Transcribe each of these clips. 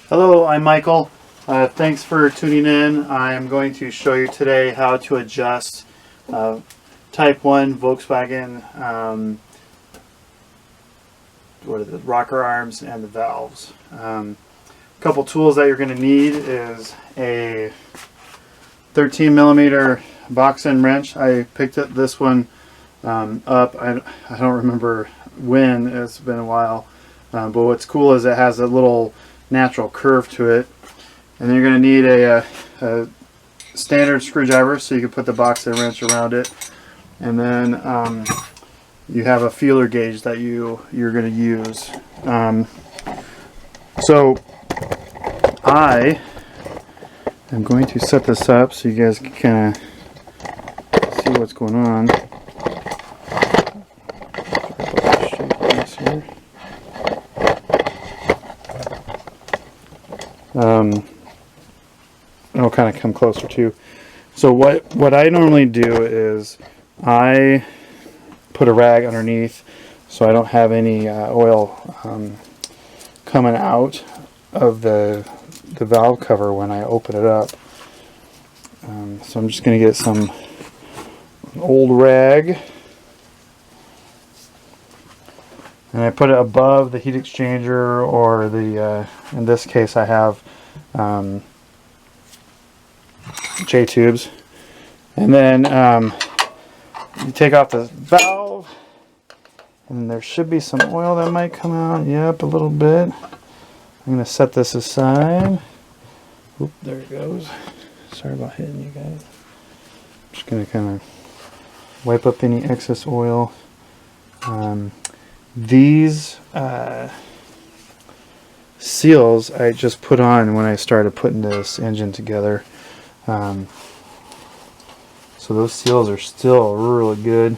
Hello, I'm Michael. Thanks for tuning in. I'm going to show you today how to adjust Type 1 Volkswagen what are the rocker arms and the valves. A couple tools that you're going to need is a 13 millimeter box end wrench. I picked up this one up. I don't remember when. It's been a while. But what's cool is it has a little natural curve to it. And then you're going to need a standard screwdriver so you can put the box end wrench around it. And then you have a feeler gauge that you're going to use. So I am going to set this up so you guys can kind of see what's going on. It'll kind of come closer to. So what I normally do is I put a rag underneath so I don't have any oil coming out of the valve cover when I open it up. So I'm just going to get some old rag and I put it above the heat exchanger, or the in this case I have J-tubes, and then you take off the valve, and there should be some oil that might come out. Yep, a little bit. I'm going to set this aside. Oop, there it goes. Sorry about hitting you guys. I'm just going to kind of wipe up any excess oil. These seals I just put on when I started putting this engine together. So those seals are still really good.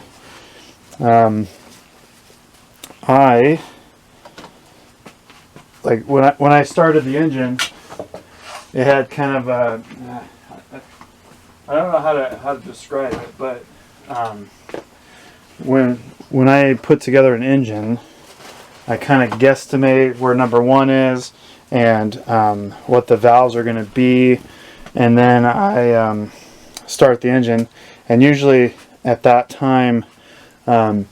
I like when I started the engine, it had kind of a I don't know how to describe it, but when I put together an engine, I kind of guesstimate where number one is and what the valves are going to be, and then I start the engine, and usually at that time I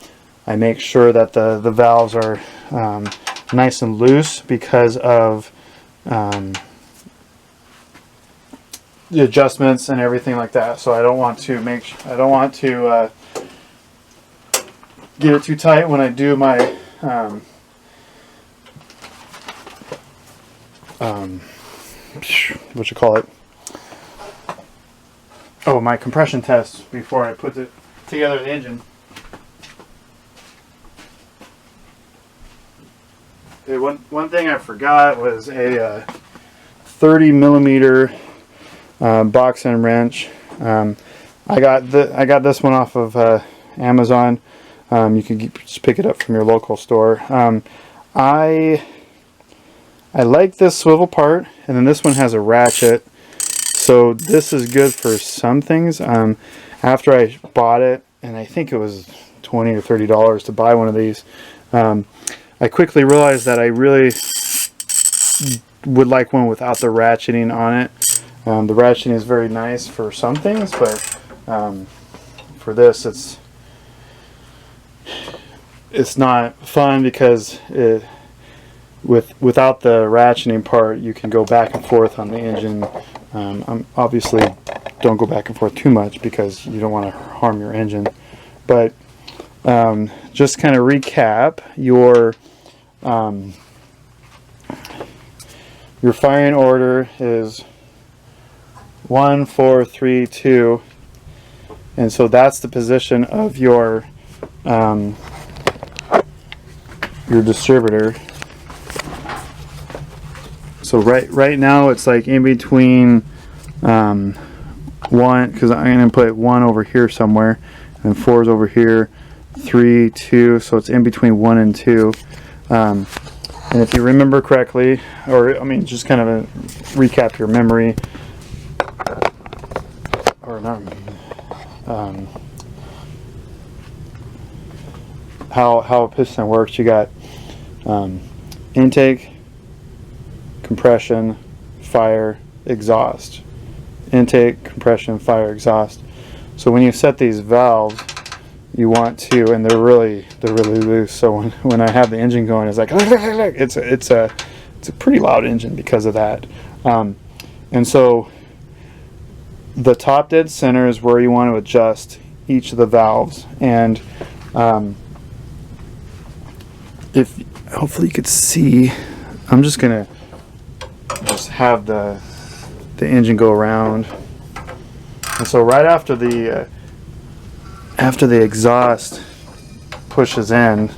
make sure that the valves are nice and loose because of the adjustments and everything like that. So I don't want to get it too tight when I do my what you call it? Oh, my compression test before I put it together the engine. Okay, one thing I forgot was a 30 millimeter box end wrench. I got this one off of Amazon. You can just pick it up from your local store. I like this swivel part, and then this one has a ratchet. So this is good for some things. After I bought it, and I think it was $20 or $30 to buy one of these, I quickly realized that I really would like one without the ratcheting on it. The ratcheting is very nice for some things, but for this it's not fun because without the ratcheting part you can go back and forth on the engine. Obviously don't go back and forth too much because you don't want to harm your engine, but just kind of recap, your firing order is 1, 4, 3, 2, and so that's the position of your distributor. So right now it's like in between 1, because I'm going to put 1 over here somewhere, and 4 is over here, 3, 2, so it's in between 1 and 2. And if you remember correctly, or I mean just kind of recap your memory, or not, how a piston works. You got intake, compression, fire, exhaust. Intake, compression, fire, exhaust. So when you set these valves, you want to, and they're really loose. So when I have the engine going, it's like it's a pretty loud engine because of that. And so the top dead center is where you want to adjust each of the valves. And if hopefully you could see, I'm just gonna have the engine go around. And so right after the exhaust pushes in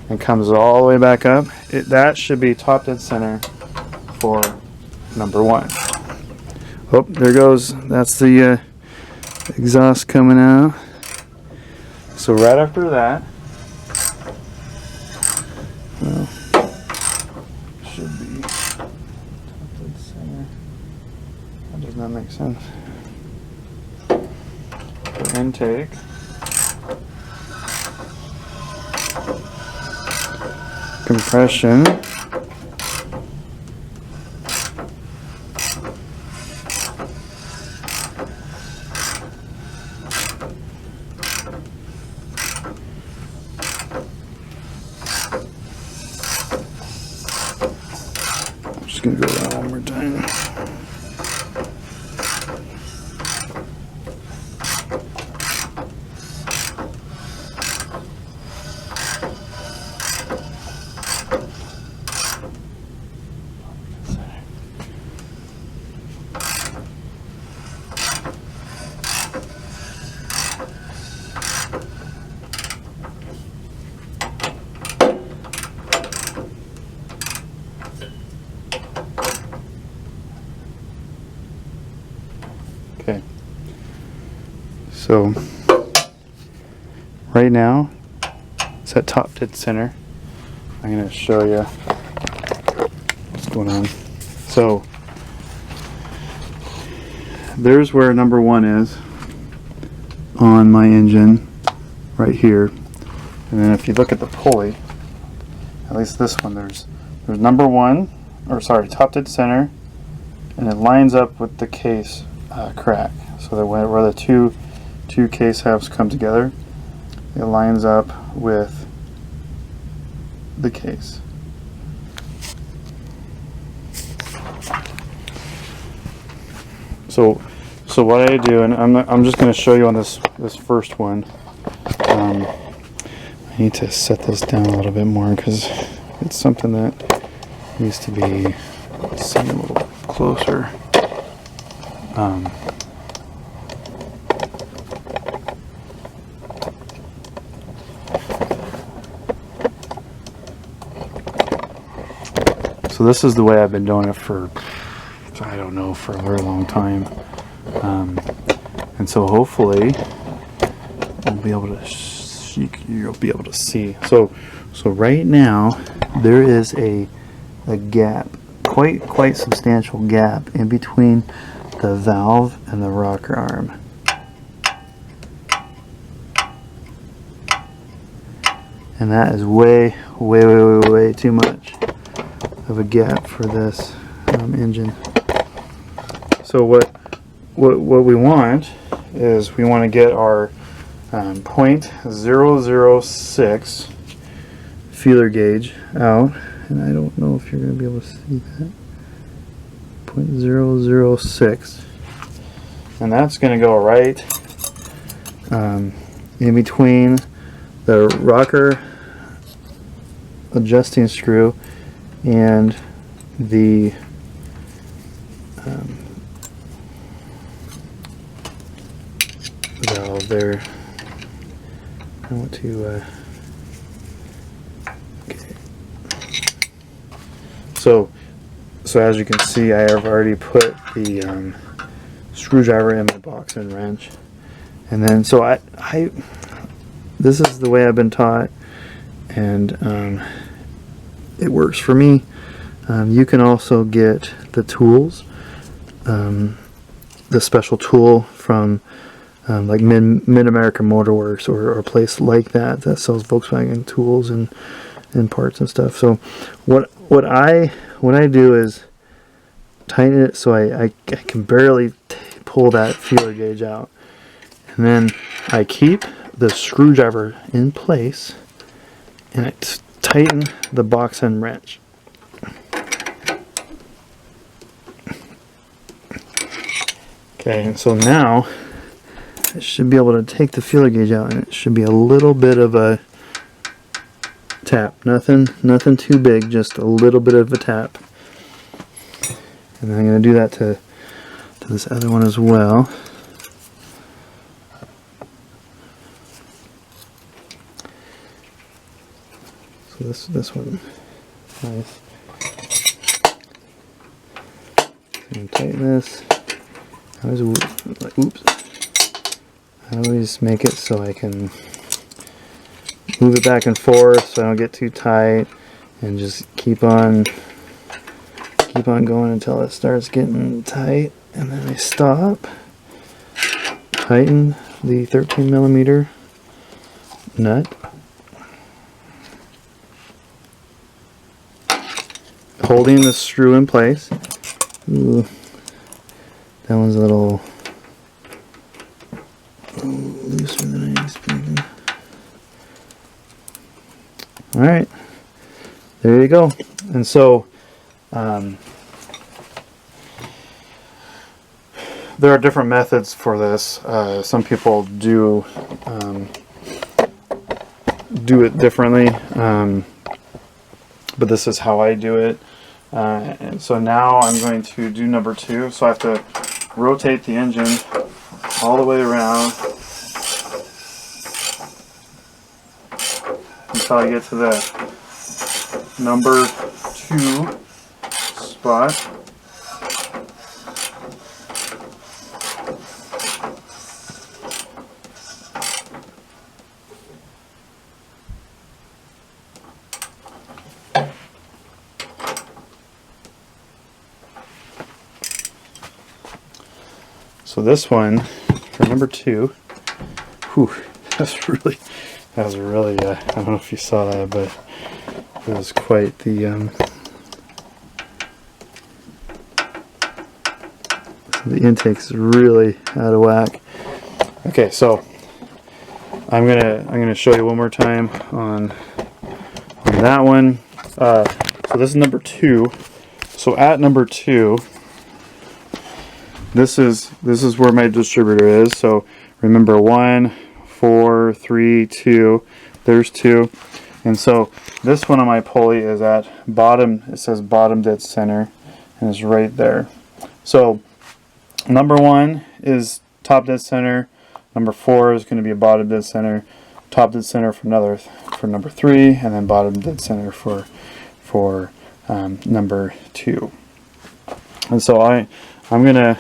and comes all the way back up, that should be top dead center for number 1. Oh, there goes. That's the exhaust coming out. So right after that, well, should be top dead center. That does not make sense. For intake. Compression. I'm just going to go around one more time. Okay, so right now it's at top dead center. I'm going to show you what's going on. So there's where number 1 is on my engine, right here. And then if you look at the pulley, at least this one, there's number 1, or sorry, top dead center, and it lines up with the case crack. So that where the two case halves come together, it lines up with the case. So what I do, and I'm just going to show you on this first one. I need to set this down a little bit more because it's something that needs to be seen a little closer. So this is the way I've been doing it for, I don't know, for a very long time. And so hopefully you'll be able to see. So right now there is a gap, quite substantial gap in between the valve and the rocker arm. And that is way too much of a gap for this engine. So what we want is we want to get our .006 feeler gauge out, and I don't know if you're going to be able to see that. .006, and that's going to go right in between the rocker adjusting screw and the valve there. I want to okay. So as you can see, I have already put the screwdriver in my box and wrench, and then so I this is the way I've been taught, and it works for me. You can also get the tools, the special tool from like Mid America Motorworks or a place like that sells Volkswagen tools and parts and stuff. So what I do is tighten it so I can barely pull that feeler gauge out. And then I keep the screwdriver in place and I tighten the box end wrench. Okay, and so now I should be able to take the feeler gauge out, and it should be a little bit of a tap. Nothing too big, just a little bit of a tap. And then I'm going to do that to this other one as well. So this one, nice. And tighten this. I always make it so I can move it back and forth so I don't get too tight, and just keep on going until it starts getting tight, and then I stop, tighten the 13mm nut, holding the screw in place. Ooh, that one's a little looser than I expected. Alright, there you go. And so there are different methods for this. Some people do it differently, but this is how I do it. And so now I'm going to do number 2. So I have to rotate the engine all the way around until I get to the number 2 spot. So this one, for number 2, whew, that was really, I don't know if you saw that, but it was quite the, intake's really out of whack. Okay, so I'm gonna show you one more time on that one. So this is number 2. So at number 2, this is where my distributor is. So remember 1, 4, 3, 2. There's 2, and so this one on my pulley is at bottom. It says bottom dead center, and it's right there. So number 1 is top dead center. Number 4 is going to be a bottom dead center. Top dead center for number 3, and then bottom dead center for number 2. And so I'm gonna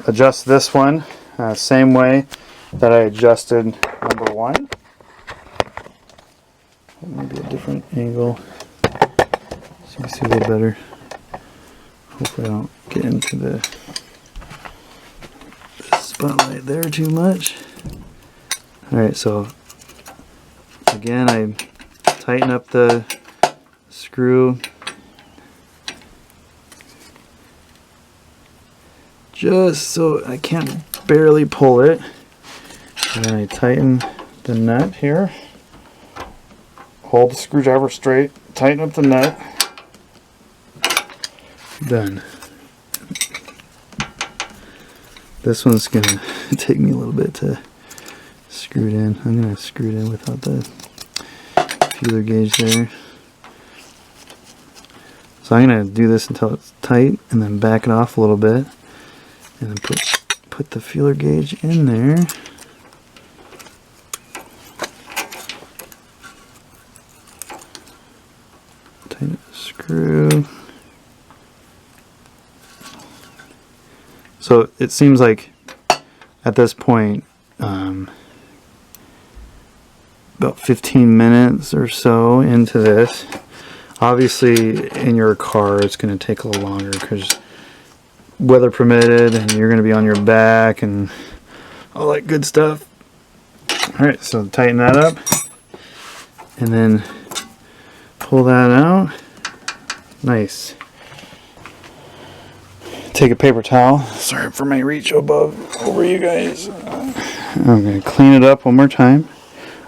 adjust this one same way that I adjusted number 1. Maybe a different angle so you can see a little better. Hopefully I don't get into the spotlight there too much. Alright, so again I tighten up the screw just so I can't barely pull it, and then I tighten the nut here, hold the screwdriver straight, tighten up the nut, done. This one's gonna take me a little bit to screw it in. I'm gonna screw it in without the feeler gauge there. So I'm gonna do this until it's tight and then back it off a little bit, and then put the feeler gauge in there. Tighten the screw. So it seems like at this point about 15 minutes or so into this. Obviously in your car it's going to take a little longer because weather permitted and you're going to be on your back and all that good stuff. Alright, so tighten that up and then pull that out. Nice. take a paper towel. Sorry for my reach over you guys. I'm gonna clean it up one more time.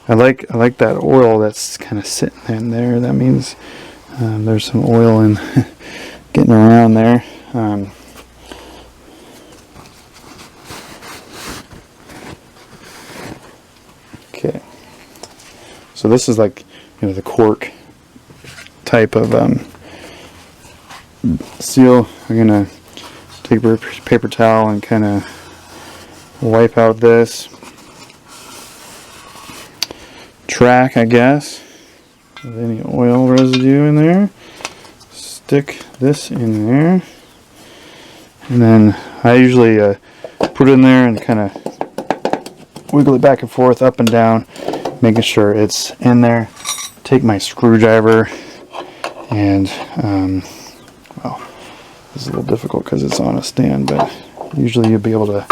I like that oil that's kind of sitting in there. That means there's some oil in getting around there. Okay, so this is like, you know, the cork type of seal. I'm gonna take a paper towel and kind of wipe out this track, I guess, with any oil residue in there. Stick this in there, and then I usually put it in there and kind of wiggle it back and forth, up and down, making sure it's in there. Take my screwdriver and well, this is a little difficult because it's on a stand, but usually you'll be able to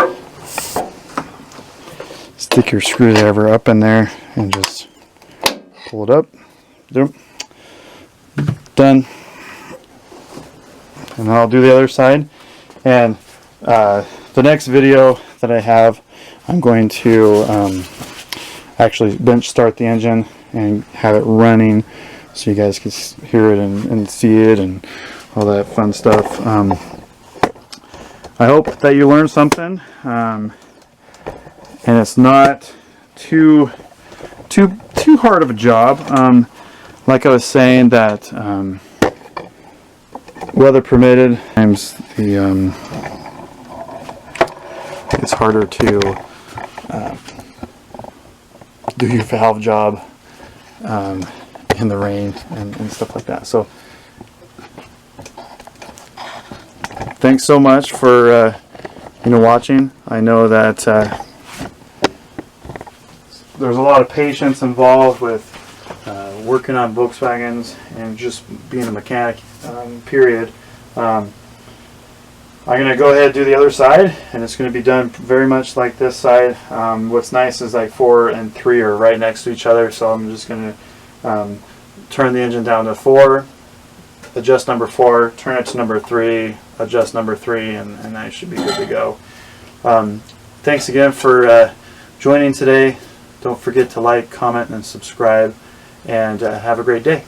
stick your screwdriver up in there and just pull it up. Done. And then I'll do the other side. And the next video that I have, I'm going to actually bench start the engine and have it running so you guys can hear it and see it and all that fun stuff. I hope that you learned something, and it's not too hard of a job. Like I was saying, that weather permitted, times it's harder to do your valve job in the rain and stuff like that. So thanks so much for watching. I know that there's a lot of patience involved with working on Volkswagens and just being a mechanic, period. I'm going to go ahead and do the other side, and it's going to be done very much like this side. What's nice is like 4 and 3 are right next to each other, so I'm just going to turn the engine down to 4, adjust number 4, turn it to number 3, adjust number 3, and I should be good to go. Thanks again for joining today. Don't forget to like, comment, and subscribe, and have a great day.